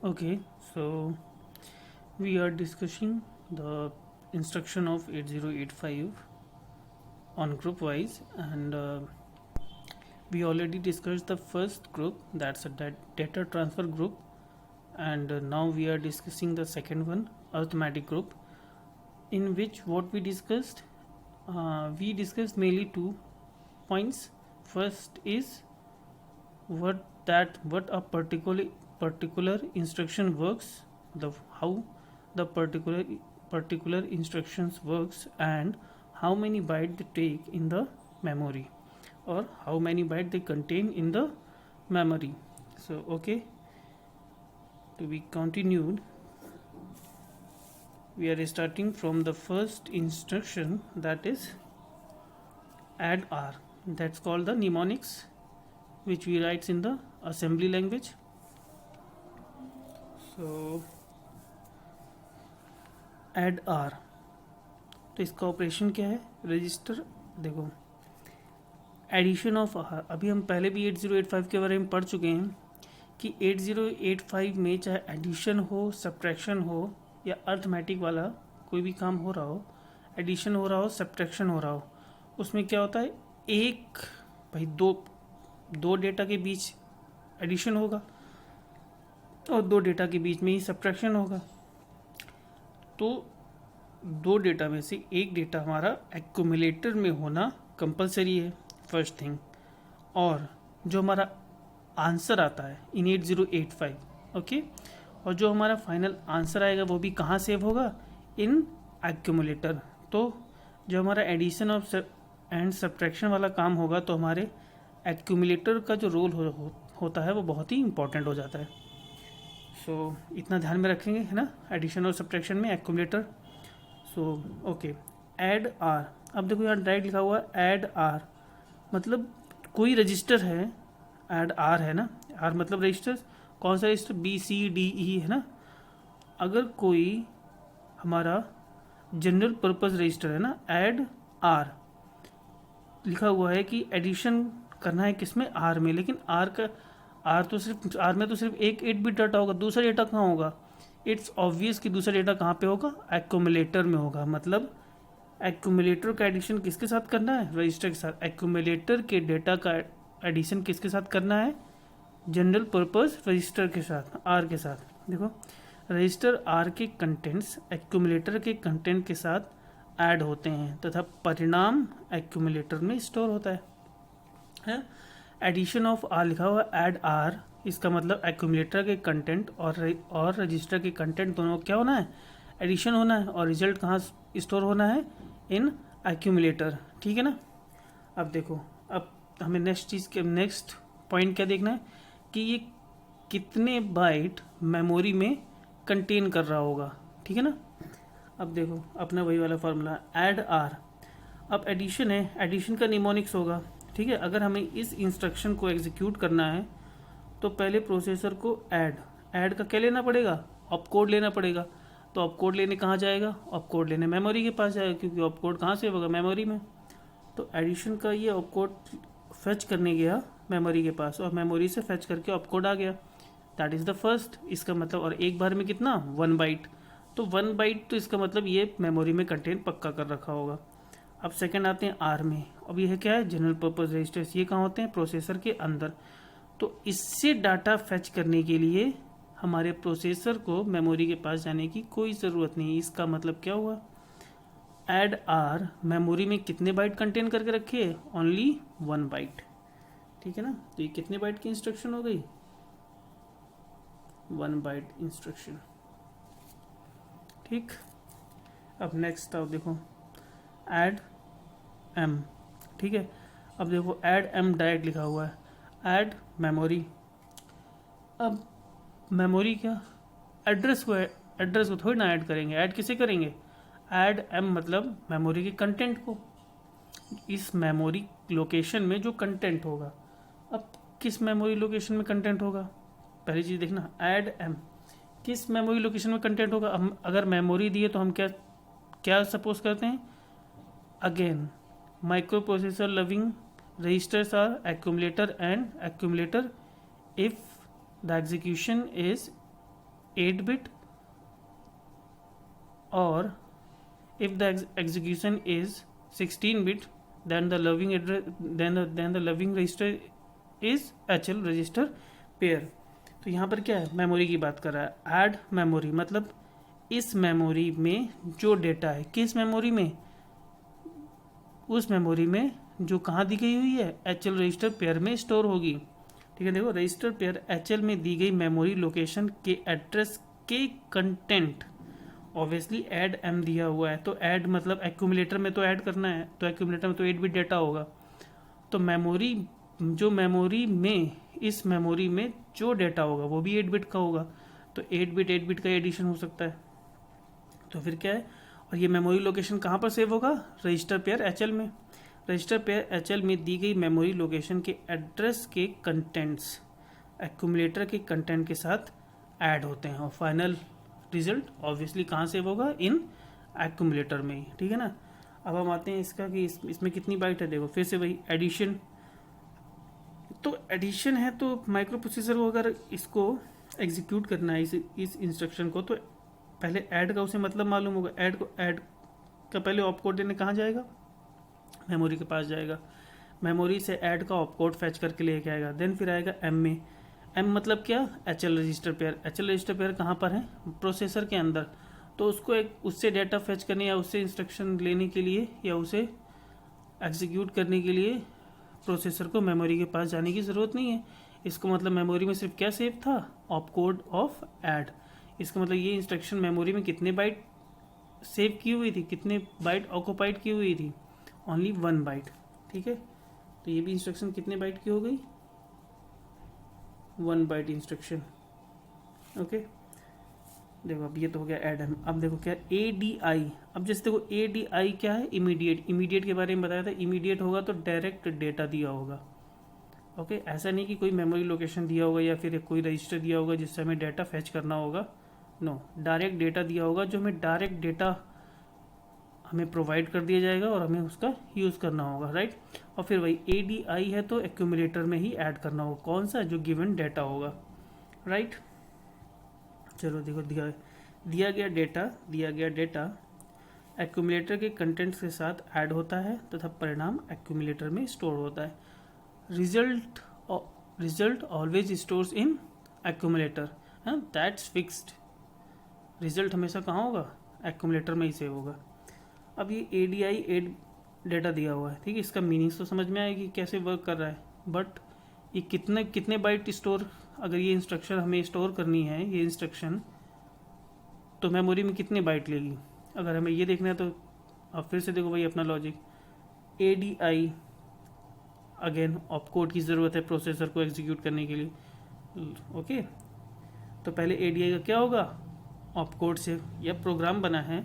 Okay, so we are discussing the instruction of 8085 on group wise, and we already discussed the first group, that's a data transfer group, and now we are discussing the second one, arithmetic group, in which what we discussed mainly 2 points. First is what a particular instruction works, the how the particular instructions works, and how many bytes they take in the memory, or how many bytes they contain in the memory. So okay, to be continued, we are starting from the first instruction, that is add r. That's called the mnemonics, which we write in the assembly language. So add r, तो इसका operation क्या है? Register, देखो addition of are, अभी हम पहले भी 8085 के बारे में पढ़ चुके हैं कि 8085 में चाहे एडिशन हो, सब्ट्रैक्शन हो, या अर्थमेटिक वाला कोई भी काम हो रहा हो, एडिशन हो रहा हो, सब्ट्रैक्शन हो रहा हो, उसमें क्या होता है, एक भाई दो डेटा के बीच एडिशन होगा और दो डेटा के बीच में ही सब्ट्रैक्शन होगा। तो दो डेटा में से एक डेटा हमारा एक्यूमुलेटर में होना कंपलसरी है, फर्स्ट थिंग। और जो हमारा आंसर आता है इन 8085, ओके, और जो हमारा फाइनल आंसर आएगा वो भी कहाँ सेव होगा? इन एक्यूमुलेटर। तो जो हमारा एडिशन ऑफ एंड सब्ट्रैक्शन वाला काम होगा, तो हमारे एक्यूमुलेटर का जो रोल होता है वो बहुत ही इंपॉर्टेंट हो जाता है। सो इतना ध्यान में रखेंगे, है ना, एडिशन और सब्ट्रैक्शन में accumulator. So okay, add R. अब देखो यहाँ डायरेक्ट लिखा हुआ है ऐड आर, मतलब कोई रजिस्टर है, ऐड आर है ना, आर मतलब रजिस्टर, कौन सा register? B C D E, है ना। अगर कोई हमारा जनरल पर्पस रजिस्टर है ना, ऐड आर लिखा हुआ है कि एडिशन करना है किसमें? आर में, लेकिन आर में तो सिर्फ एक 8 बिट डाटा होगा, दूसरा डेटा कहाँ होगा? इट्स ऑब्वियस कि दूसरा डेटा कहाँ पे होगा? एक्यूमुलेटर में होगा। मतलब एक्यूमुलेटर का एडिशन किसके साथ करना है? रजिस्टर के साथ। एक्यूमुलेटर के डेटा का एडिशन किसके साथ करना है? जनरल पर्पस रजिस्टर के साथ, आर के साथ। देखो, रजिस्टर आर के कंटेंट्स एक्यूमुलेटर के कंटेंट के साथ ऐड होते हैं तथा परिणाम एक्यूमुलेटर में स्टोर होता है। एडिशन ऑफ आर लिखा हुआ ऐड आर, इसका मतलब एक्यूमुलेटर के कंटेंट और रजिस्टर के कंटेंट दोनों क्या होना है? एडिशन होना है, और रिजल्ट कहाँ स्टोर होना है? इन एक्यूमुलेटर, ठीक है ना। अब देखो, अब हमें नेक्स्ट पॉइंट क्या देखना है कि ये कितने बाइट मेमोरी में कंटेन कर रहा होगा, ठीक है ना। अब देखो अपना वही वाला फार्मूला, ऐड आर। अब एडिशन है, एडिशन का निमोनिक्स होगा, ठीक है। अगर हमें इस इंस्ट्रक्शन को एग्जीक्यूट करना है तो पहले प्रोसेसर को ऐड का क्या लेना पड़ेगा? ऑपकोड लेना पड़ेगा। तो ऑपकोड लेने कहाँ जाएगा? ऑपकोड लेने मेमोरी के पास जाएगा, क्योंकि ऑपकोड कहाँ से होगा? मेमोरी में। तो एडिशन का ये ऑपकोड फेच करने गया मेमोरी के पास, और मेमोरी से फेच करके ऑपकोड आ गया, दैट इज़ द फर्स्ट। इसका मतलब, और एक बार में कितना? 1 बाइट। तो 1 बाइट, तो इसका मतलब ये मेमोरी में कंटेंट पक्का कर रखा होगा। अब सेकंड आते हैं आर में। अब यह क्या है? General purpose registers. ये कहाँ होते हैं? प्रोसेसर के अंदर। तो इससे डाटा फेच करने के लिए हमारे प्रोसेसर को मेमोरी के पास जाने की कोई ज़रूरत नहीं। इसका मतलब क्या हुआ? ऐड आर मेमोरी में कितने बाइट कंटेन करके रखे है? ओनली 1 बाइट, ठीक है ना। तो ये कितने बाइट की इंस्ट्रक्शन हो गई? 1 बाइट इंस्ट्रक्शन, ठीक। अब नेक्स्ट आओ, देखो ऐड एम, ठीक है। अब देखो ऐड एम डायरेक्ट लिखा हुआ है, ऐड मेमोरी। अब मेमोरी क्या? एड्रेस को थोड़ी ना ऐड करेंगे, ऐड किसे करेंगे? ऐड एम मतलब मेमोरी के कंटेंट को, इस मेमोरी लोकेशन में जो कंटेंट होगा। अब किस मेमोरी लोकेशन में कंटेंट होगा? पहली चीज़ देखना, ऐड एम किस मेमोरी लोकेशन में कंटेंट होगा। हम अगर मेमोरी दिए तो हम क्या सपोज करते हैं? Again, micro processor loving registers are accumulator and accumulator if the execution is 8 bit, और if the execution is 16 bit then the loving address then the loving register is HL register pair। तो यहाँ पर क्या है, memory की बात कर रहा है। ऐड मेमोरी मतलब इस मेमोरी में जो डेटा है, किस मेमोरी में, उस मेमोरी में जो कहाँ दी गई हुई है, HL रजिस्टर पेयर में स्टोर होगी। ठीक है, देखो रजिस्टर पेयर HL में दी गई मेमोरी लोकेशन के एड्रेस के कंटेंट, ऑब्वियसली ऐड एम दिया हुआ है, तो ऐड मतलब एक्यूमुलेटर में तो ऐड करना है, तो एक्यूमुलेटर में तो 8 बिट डेटा होगा, तो मेमोरी जो मेमोरी में, इस मेमोरी में जो डेटा होगा वो भी 8 बिट का होगा, तो 8 बिट का एडिशन हो सकता है। तो फिर क्या है, और ये मेमोरी लोकेशन कहाँ पर सेव होगा, रजिस्टर पेयर HL में। रजिस्टर पेयर HL में दी गई मेमोरी लोकेशन के एड्रेस के कंटेंट्स एक्यूमुलेटर के कंटेंट के साथ ऐड होते हैं, और फाइनल रिजल्ट ऑब्वियसली कहाँ सेव होगा, इन एक्यूमुलेटर में ही। ठीक है ना। अब हम आते हैं इसका कि इसमें कितनी बाइट है। देखो फिर से वही एडिशन, तो एडिशन है तो माइक्रो प्रोसेसर को अगर इसको एग्जीक्यूट करना है इस इंस्ट्रक्शन को, तो पहले ऐड का उसे मतलब मालूम होगा। ऐड का पहले ऑपकोड देने कहाँ जाएगा, मेमोरी के पास जाएगा, मेमोरी से ऐड का ऑपकोड फैच करके लेके आएगा, देन फिर आएगा एम में। एम मतलब क्या, HL register pair. HL register pair कहाँ पर है, प्रोसेसर के अंदर, तो उसको एक उससे डेटा फैच करने या उससे इंस्ट्रक्शन लेने के लिए या उसे एग्जीक्यूट करने के लिए प्रोसेसर को मेमोरी के पास जाने की ज़रूरत नहीं है। इसको मतलब मेमोरी में सिर्फ क्या सेव था, ऑपकोड ऑफ ऐड। इसका मतलब ये इंस्ट्रक्शन मेमोरी में कितने बाइट सेव की हुई थी, कितने बाइट ऑक्यूपाइड की हुई थी, ओनली 1 बाइट। ठीक है, तो ये भी इंस्ट्रक्शन कितने बाइट की हो गई, 1 बाइट इंस्ट्रक्शन। ओके, देखो अब ये तो हो गया ऐड एम। अब देखो क्या ADI। अब जैसे देखो ADI क्या है, इमीडिएट के बारे में बताया था। इमीडिएट होगा तो डायरेक्ट डेटा दिया होगा। ओके, ऐसा नहीं कि कोई मेमोरी लोकेशन दिया होगा या फिर कोई रजिस्टर दिया होगा जिससे हमें डेटा फैच करना होगा। नो, डायरेक्ट डेटा दिया होगा, जो हमें डायरेक्ट डेटा हमें प्रोवाइड कर दिया जाएगा और हमें उसका यूज़ करना होगा, राइट। और फिर वही ADI है तो एक्यूमुलेटर में ही ऐड करना होगा, कौन सा, जो गिवन डेटा होगा, राइट। चलो देखो दिया गया डेटा एक्यूमुलेटर के कंटेंट्स के साथ ऐड होता है तथा परिणाम एक्यूमुलेटर में स्टोर होता है। Result always stores in accumulator, that's fixed. Result हमेशा कहाँ होगा, एक्यूमुलेटर में ही सेव होगा। अब ये ADI ऐड डेटा दिया हुआ है, ठीक है, इसका मीनिंग्स तो समझ में आएगी कैसे वर्क कर रहा है, बट ये कितने बाइट स्टोर, अगर ये इंस्ट्रक्शन हमें स्टोर करनी है, ये इंस्ट्रक्शन तो मेमोरी में कितने बाइट लेगी, अगर हमें ये देखना है तो अब फिर से देखो भाई अपना लॉजिक। ADI अगेन ऑपकोड की ज़रूरत है प्रोसेसर को एग्जीक्यूट करने के लिए। ओके, तो पहले ADI का क्या होगा, ऑपकोड से, या प्रोग्राम बना है,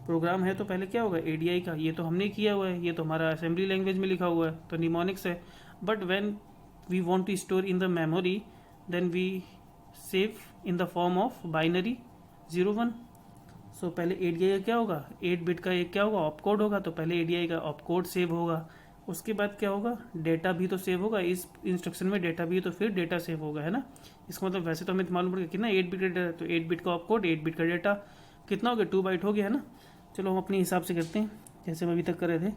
प्रोग्राम है तो पहले क्या होगा ADI का, ये तो हमने किया हुआ है, ये तो हमारा असेंबली लैंग्वेज में लिखा हुआ है, तो निमोनिक्स है। But when we want to store in the memory then we save in the form of binary 0-1। सो पहले ADI का क्या होगा, 8 बिट का एक क्या होगा, ऑपकोड होगा, तो पहले ADI का ऑपकोड सेव होगा, उसके बाद क्या होगा, डेटा भी तो सेव होगा, इस इंस्ट्रक्शन में डेटा भी है तो फिर डेटा सेव होगा, है ना। इसका मतलब वैसे तो हमें मालूम पड़ेगा कितना 8 बिट का डेटा, तो 8 बिट का ऑपकोड, 8 बिट का डेटा कितना हो गया, 2 बाइट हो गया, है ना। चलो हम अपने हिसाब से करते हैं जैसे हम अभी तक कर रहे थे।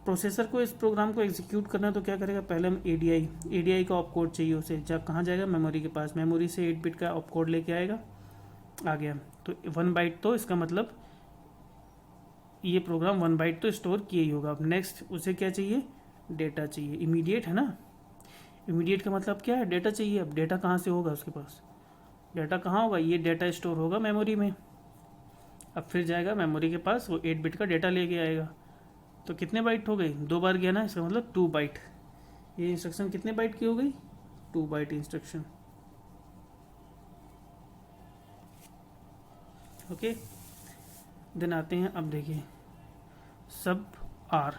प्रोसेसर को इस प्रोग्राम को एग्जीक्यूट करना है तो क्या करेगा, पहले हम ADI का ऑपकोड चाहिए उसे, जब कहाँ जाएगा, मेमोरी के पास, मेमोरी से 8 बिट का ऑपकोड लेके आएगा, आ गया तो 1 बाइट, तो इसका मतलब ये प्रोग्राम 1 बाइट तो स्टोर किया ही होगा। अब नेक्स्ट उसे क्या चाहिए, डेटा चाहिए, इमीडिएट है ना। इमीडिएट का मतलब क्या है, डेटा चाहिए। अब डेटा कहाँ से होगा उसके पास, डेटा कहाँ होगा, ये डेटा स्टोर होगा मेमोरी में। अब फिर जाएगा मेमोरी के पास, वो 8 बिट का डेटा लेके आएगा, तो कितने बाइट हो गई, 2 बार गया ना, इसका मतलब 2 बाइट। ये इंस्ट्रक्शन कितने बाइट की हो गई, 2 बाइट इंस्ट्रक्शन। ओके, देन आते हैं, अब देखिए सब आर,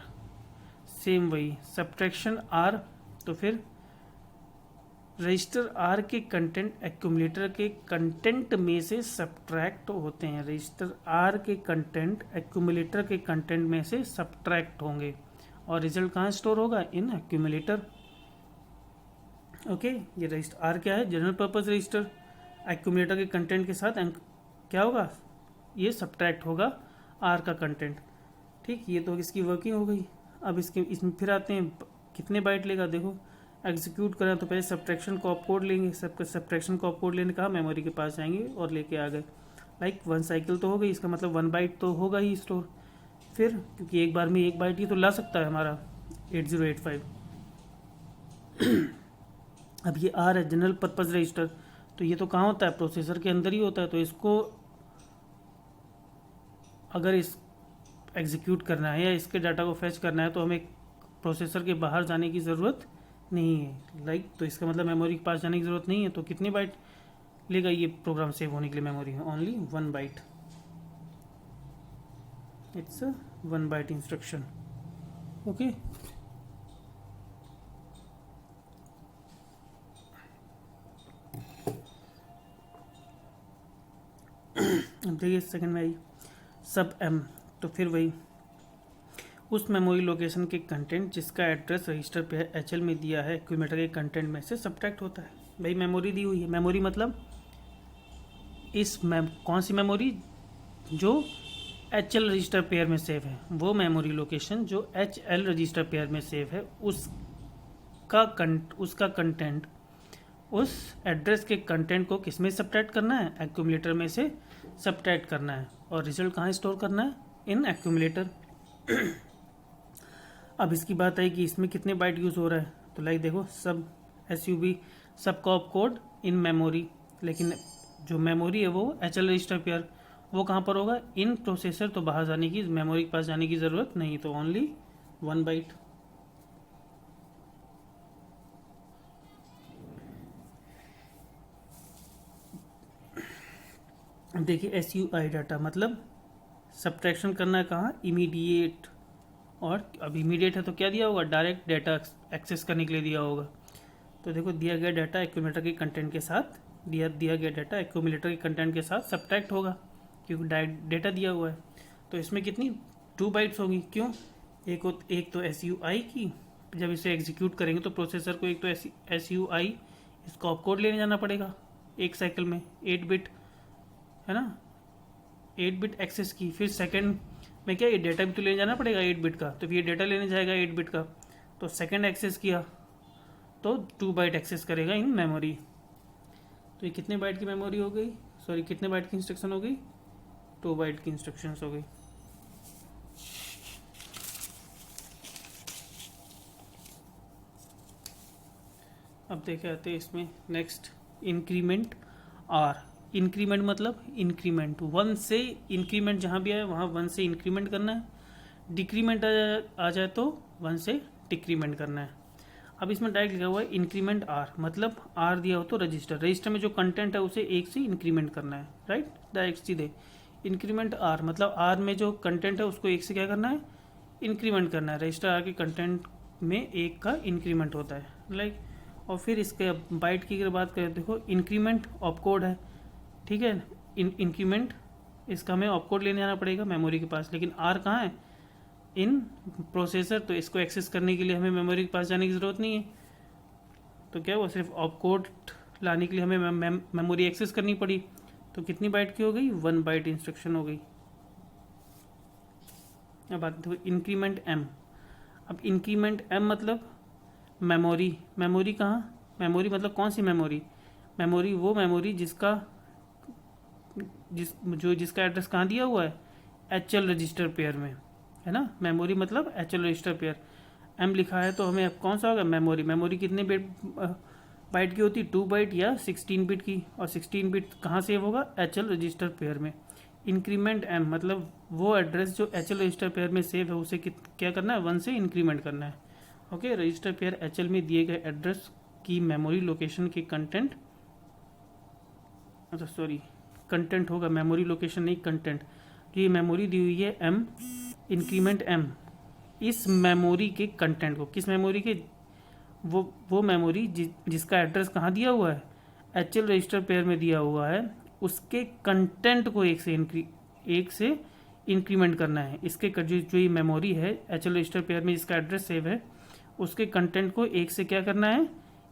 सेम वही सब्ट्रैक्शन आर, तो फिर रजिस्टर आर के कंटेंट एक्यूमुलेटर के कंटेंट में से सब्ट्रैक्ट होते हैं। रजिस्टर आर के कंटेंट एक्यूमुलेटर के कंटेंट में से सब्ट्रैक्ट होंगे और रिजल्ट कहाँ स्टोर होगा, इन एक्यूमुलेटर। ओके, ये रजिस्टर आर क्या है, जनरल पर्पस रजिस्टर, एक्यूमुलेटर के कंटेंट के साथ क्या होगा, ये सब्ट्रैक्ट होगा आर का कंटेंट। ठीक, ये तो इसकी वर्किंग हो गई। अब इसमें फिर आते हैं, कितने बाइट लेगा। देखो एग्जीक्यूट करें तो पहले सब्ट्रैक्शन को ऑपकोड लेंगे, सब्ट्रैक्शन को ऑपकोड लेने कहा, मेमोरी के पास जाएंगे और लेके आ गए। लाइक 1 साइकिल तो हो गई, इसका मतलब 1 बाइट तो होगा ही स्टोर। फिर क्योंकि एक बार में 1 बाइट ही तो ला सकता है हमारा 8085। अब ये आर है जनरल पर्पज़ रजिस्टर, तो ये तो कहाँ होता है, प्रोसेसर के अंदर ही होता है। तो इसको अगर इस एग्जीक्यूट करना है या इसके डाटा को फैच करना है तो हमें प्रोसेसर के बाहर जाने की ज़रूरत नहीं है। लाइक तो इसका मतलब मेमोरी के पास जाने की ज़रूरत नहीं है। तो कितने बाइट लेगा ये प्रोग्राम सेव होने के लिए मेमोरी में, only 1 byte. It's 1 byte instruction. Okay, अब देखिए सेकंड में आई सब एम। तो फिर वही उस मेमोरी लोकेशन के कंटेंट जिसका एड्रेस रजिस्टर पे एचएल में दिया है एक्यूमुलेटर के कंटेंट में से सब्ट्रैक्ट होता है। भाई मेमोरी दी हुई है, मेमोरी मतलब कौन सी मेमोरी, जो एचएल रजिस्टर पेयर में सेव है, वो मेमोरी लोकेशन जो एचएल रजिस्टर पेयर में सेव है उसका कंटेंट, उस एड्रेस के कंटेंट को किस में सब्ट्रैक्ट करना है, एक्यूमुलेटर में से सब्ट्रैक्ट करना है। और रिजल्ट कहाँ स्टोर करना है, इन एक्यूमुलेटर। अब इसकी बात आई कि इसमें कितने बाइट यूज़ हो रहा है। तो लाइक देखो सब SUB सब का ऑपकोड इन मेमोरी, लेकिन जो मेमोरी है वो एचएल रजिस्टर पेयर, वो कहाँ पर होगा, इन प्रोसेसर। तो बाहर जाने की, मेमोरी के पास जाने की ज़रूरत नहीं, तो ओनली 1 बाइट। देखिए SUI डाटा मतलब सब्ट्रैक्शन करना है कहाँ, इमीडिएट। और अब इमीडिएट है तो क्या दिया होगा, डायरेक्ट डाटा एक्सेस करने के लिए दिया होगा। तो देखो दिया गया डाटा एक्यूमुलेटर के कंटेंट के साथ दिया गया डाटा एक्यूमुलेटर के कंटेंट के साथ सब्ट्रैक्ट होगा, क्योंकि डायरेक्ट डाटा दिया हुआ है। तो इसमें कितनी 2 बाइट्स होगी। क्यों, एक तो SUI की, जब इसे एग्जीक्यूट करेंगे तो प्रोसेसर को एक तो SUI इसका ऑपकोड लेने जाना पड़ेगा एक साइकिल में 8 बिट, है ना, 8 बिट एक्सेस की। फिर सेकंड में क्या, ये डेटा भी तो लेने जाना पड़ेगा 8 बिट का, तो फिर ये डेटा लेने जाएगा 8 बिट का। तो सेकंड एक्सेस किया तो 2 बाइट एक्सेस करेगा इन मेमोरी। तो ये कितने बाइट की मेमोरी हो गई, सॉरी कितने बाइट की इंस्ट्रक्शन हो गई, 2 बाइट की इंस्ट्रक्शन हो गई। अब देखे आते हैं इसमें नेक्स्ट इंक्रीमेंट आर। इंक्रीमेंट मतलब इंक्रीमेंट 1 से, इंक्रीमेंट जहाँ भी आए वहाँ 1 से इंक्रीमेंट करना है, डिक्रीमेंट आ जाए तो 1 से डिक्रीमेंट करना है। अब इसमें डायरेक्ट लिखा हुआ है इंक्रीमेंट आर, मतलब आर दिया हो तो रजिस्टर में जो कंटेंट है उसे 1 से इंक्रीमेंट करना है, राइट, डायरेक्ट सीधे। इंक्रीमेंट आर मतलब आर में जो कंटेंट है उसको 1 से क्या करना है, इंक्रीमेंट करना है। रजिस्टर आर के कंटेंट में 1 का इंक्रीमेंट होता है, लाइक। और फिर इसके बाइट की अगर बात करें, देखो इंक्रीमेंट ऑपकोड है, ठीक है, इंक्रीमेंट इसका हमें ऑपकोड लेने जाना पड़ेगा मेमोरी के पास, लेकिन आर कहाँ है, इन प्रोसेसर। तो इसको एक्सेस करने के लिए हमें मेमोरी के पास जाने की ज़रूरत नहीं है। तो क्या हुआ, सिर्फ ऑपकोड लाने के लिए हमें मेमोरी एक्सेस करनी पड़ी। तो कितनी बाइट की हो गई, 1 बाइट इंस्ट्रक्शन हो गई। अब बात देखो इंक्रीमेंट एम। अब इंक्रीमेंट एम मतलब मेमोरी, मेमोरी कहाँ, मेमोरी मतलब कौन सी मेमोरी, मेमोरी वो मेमोरी जिसका एड्रेस कहाँ दिया हुआ है, एचएल रजिस्टर पेयर में, है ना। मेमोरी मतलब एचएल रजिस्टर पेयर, एम लिखा है तो हमें अब कौन सा होगा, मेमोरी। मेमोरी कितने बाइट की होती, 2 बाइट या 16 बिट की, और 16 बिट कहाँ सेव होगा, एचएल रजिस्टर पेयर में। इंक्रीमेंट एम मतलब वो एड्रेस जो एचएल रजिस्टर पेयर में सेव है उसे क्या करना है, 1 से इंक्रीमेंट करना है। ओके, रजिस्टर पेयर एचएल में दिए गए एड्रेस की मेमोरी लोकेशन के कंटेंट, अच्छा सॉरी कंटेंट होगा, मेमोरी लोकेशन नहीं कंटेंट। जो ये मेमोरी दी हुई है एम, इंक्रीमेंट एम, इस मेमोरी के कंटेंट को, किस मेमोरी के, वो मेमोरी जिसका एड्रेस कहाँ दिया हुआ है, एचएल रजिस्टर पेयर में दिया हुआ है, उसके कंटेंट को 1 से इंक्रीमेंट करना है। इसके जो ये मेमोरी है एचएल रजिस्टर पेयर में जिसका एड्रेस सेव है, उसके कंटेंट को 1 से क्या करना है,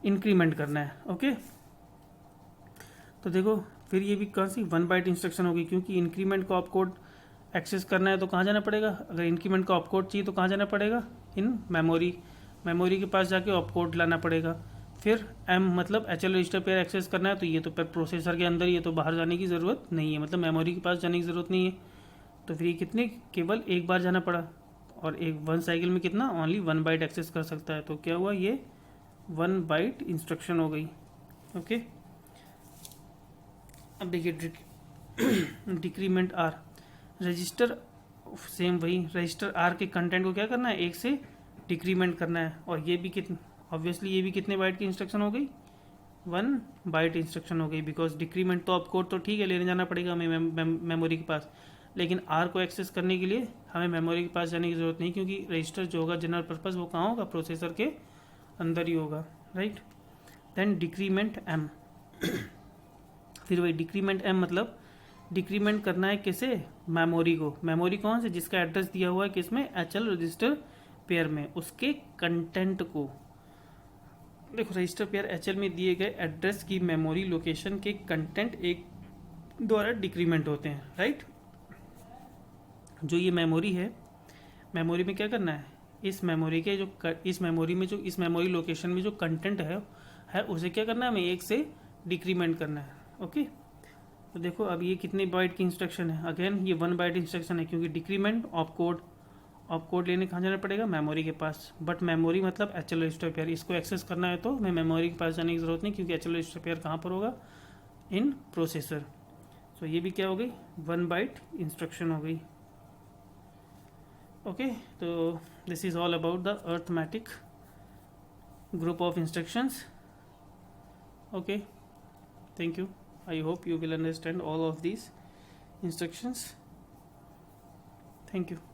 इंक्रीमेंट करना है। ओके, तो देखो फिर ये भी कहाँ सी 1 बाइट इंस्ट्रक्शन होगी, क्योंकि इंक्रीमेंट का ऑपकोड एक्सेस करना है तो कहाँ जाना पड़ेगा, अगर इंक्रीमेंट का ऑपकोड चाहिए तो कहाँ जाना पड़ेगा, इन मेमोरी के पास जाके ऑपकोड लाना पड़ेगा। फिर एम मतलब एचएल रजिस्टर पेयर एक्सेस करना है तो ये तो प्रोसेसर के अंदर ही है, तो बाहर जाने की ज़रूरत नहीं है, मतलब मेमोरी के पास जाने की ज़रूरत नहीं है। तो फिर ये कितने, केवल एक बार जाना पड़ा, और एक 1 साइकिल में कितना, ओनली 1 बाइट एक्सेस कर सकता है। तो क्या हुआ, ये 1 बाइट इंस्ट्रक्शन हो गई। ओके, अब देखिए डिक्रीमेंट आर, रजिस्टर सेम वही, रजिस्टर आर के कंटेंट को क्या करना है, 1 से डिक्रीमेंट करना है। और ये भी कितने, ऑब्वियसली ये भी कितने बाइट की इंस्ट्रक्शन हो गई, 1 बाइट इंस्ट्रक्शन हो गई, बिकॉज डिक्रीमेंट तो ऑपकोड तो ठीक है लेने जाना पड़ेगा हमें मेमोरी के पास, लेकिन आर को एक्सेस करने के लिए हमें मेमोरी के पास जाने की ज़रूरत नहीं, क्योंकि रजिस्टर जो होगा जनरल पर्पज़ वो कहाँ होगा, प्रोसेसर के अंदर ही होगा, राइट। देन डिक्रीमेंट एम, फिर वही डिक्रीमेंट एम मतलब डिक्रीमेंट करना है किसे, मेमोरी को, मेमोरी कौन से, जिसका एड्रेस दिया हुआ है किसमें, एचएल रजिस्टर पेयर में, उसके कंटेंट को। देखो रजिस्टर पेयर एचएल में दिए गए एड्रेस की मेमोरी लोकेशन के कंटेंट एक द्वारा डिक्रीमेंट होते हैं, राइट। जो ये मेमोरी है, मेमोरी में क्या करना है, इस मेमोरी के जो इस मेमोरी लोकेशन में जो कंटेंट है उसे क्या करना है, हमें 1 से डिक्रीमेंट करना है। ओके, तो देखो अब ये कितने बाइट की इंस्ट्रक्शन है, अगेन ये 1 बाइट इंस्ट्रक्शन है, क्योंकि डिक्रीमेंट ऑपकोड लेने कहाँ जाना पड़ेगा, मेमोरी के पास। बट मेमोरी मतलब एचएल रजिस्टर पेयर, इसको एक्सेस करना है तो हमें मेमोरी के पास जाने की जरूरत नहीं, क्योंकि एचएल रजिस्टर पेयर कहाँ पर होगा, इन प्रोसेसर। तो ये भी क्या हो गई, 1 बाइट इंस्ट्रक्शन हो गई। ओके, तो this is all about the arithmetic group of instructions. Okay, thank you. I hope you will understand all of these instructions. Thank you.